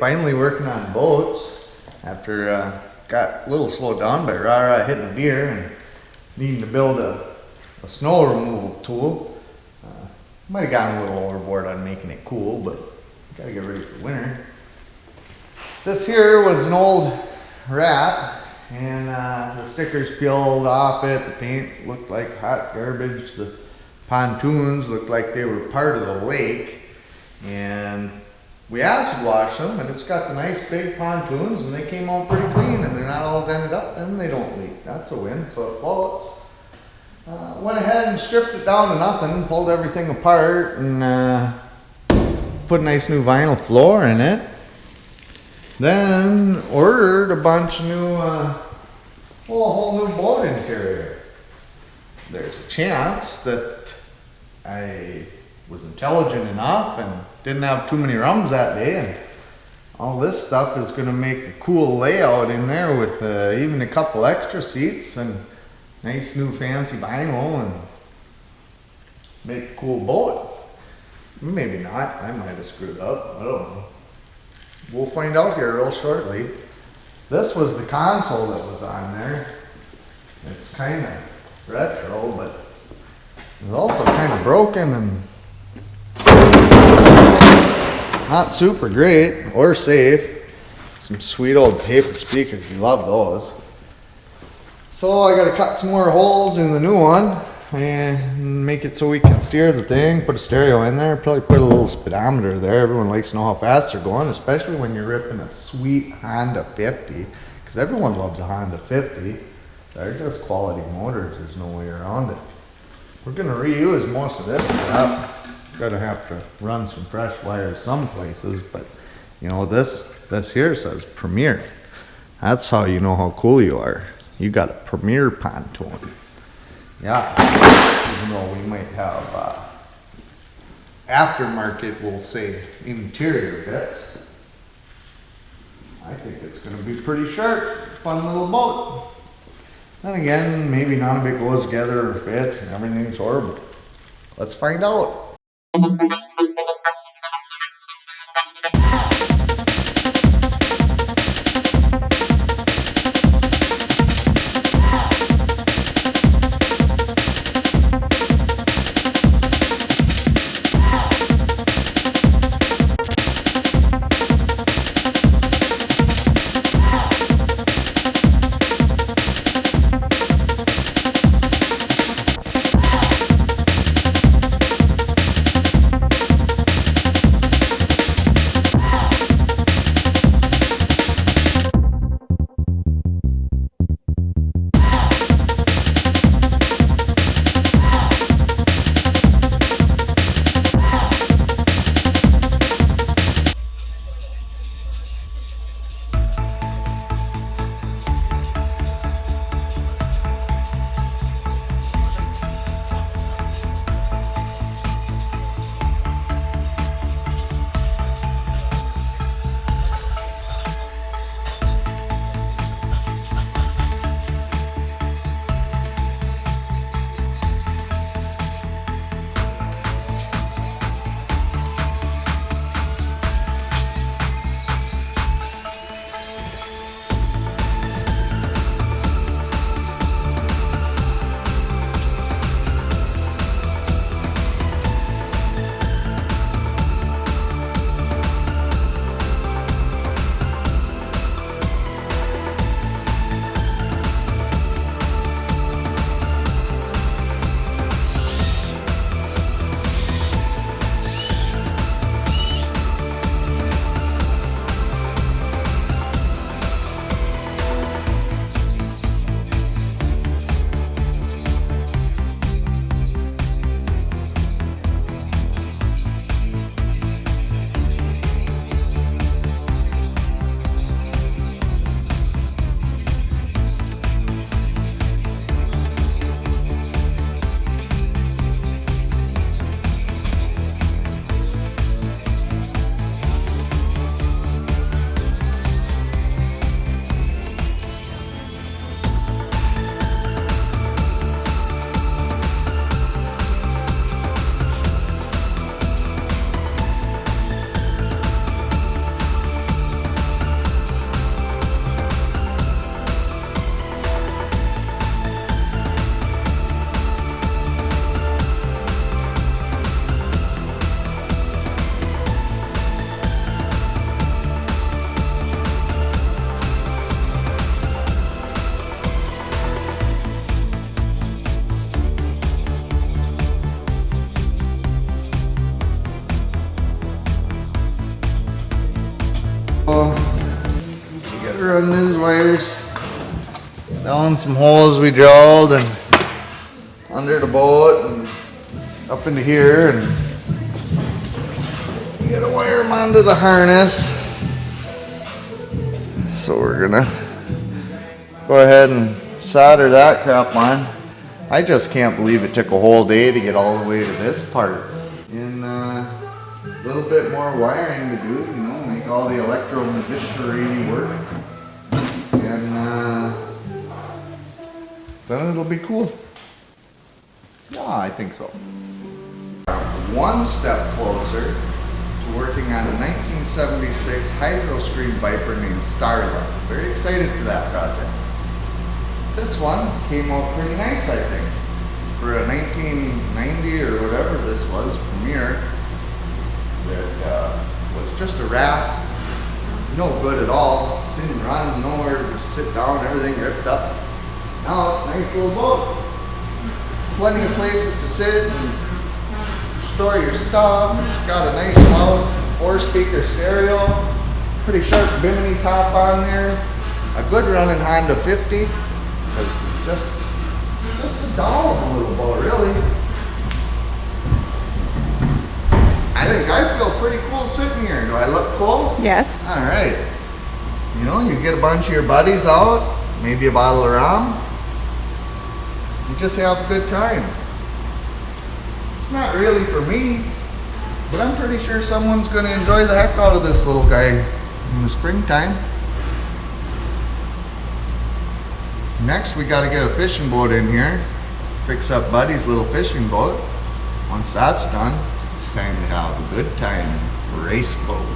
finally working on boats after got a little slowed down by Rara hitting the beer and needing to build a snow removal tool. Might have gotten a little overboard on making it cool, but gotta get ready for winter. This here was an old rat, and the stickers peeled off it. The paint looked like hot garbage. The pontoons looked like they were part of the lake, and we acid washed them, and it's got the nice big pontoons, and they came out pretty clean, and they're not all vented up, and they don't leak. That's a win, so it floats. Went ahead and stripped it down to nothing, pulled everything apart, and put a nice new vinyl floor in it. Then ordered a bunch of new, a whole new boat interior. There's a chance that I was intelligent enough and didn't have too many rums that day, and all this stuff is going to make a cool layout in there with even a couple extra seats and nice new fancy vinyl, and make a cool boat. Maybe not. I might have screwed up. I don't know. We'll find out here real shortly. This was the console that was on there. It's kind of retro, but it's also kind of broken and not super great or safe. Some sweet old paper speakers. You love those. So I got to cut some more holes in the new one and make it so we can steer the thing, put a stereo in there, probably put a little speedometer there. Everyone likes to know how fast they're going, especially when you're ripping a sweet Honda 50, because everyone loves a Honda 50. They're just quality motors, there's no way around it. We're going to reuse most of this stuff. Gonna have to run some fresh wires some places, but you know, this here says Premier. That's how you know how cool you are. You got a Premier pontoon. Yeah, even though we might have aftermarket, we'll say, interior bits, I think it's going to be pretty sharp. Fun little boat. Then again, maybe none of it goes together or fits and everything's horrible. Let's find out. running his wires down some holes we drilled and under the boat and up into here, and we gotta wire them onto the harness. So we're gonna go ahead and solder that crap on. I just can't believe it took a whole day to get all the way to this part. And a little bit more wiring to do, you know, make all the electromagnetic work. And then it'll be cool. Yeah, I think so. One step closer to working on a 1976 Hydrostream Viper named Starlight. Very excited for that project. This one came out pretty nice, I think. For a 1990 or whatever this was, Premier, that was just a wrap. No good at all. Didn't run nowhere, just sit down, everything ripped up. Now it's a nice little boat. Plenty of places to sit and store your stuff. It's got a nice loud 4-speaker stereo. Pretty sharp bimini top on there. A good running Honda 50. It's just a doll little boat, really. I think I feel pretty cool sitting here. Do I look cool? Yes. All right. You know, you get a bunch of your buddies out, maybe a bottle of rum. You just have a good time. It's not really for me, but I'm pretty sure someone's going to enjoy the heck out of this little guy in the springtime. Next, we got to get a fishing boat in here. Fix up Buddy's little fishing boat. Once that's done, it's time to have a good time. Race boat.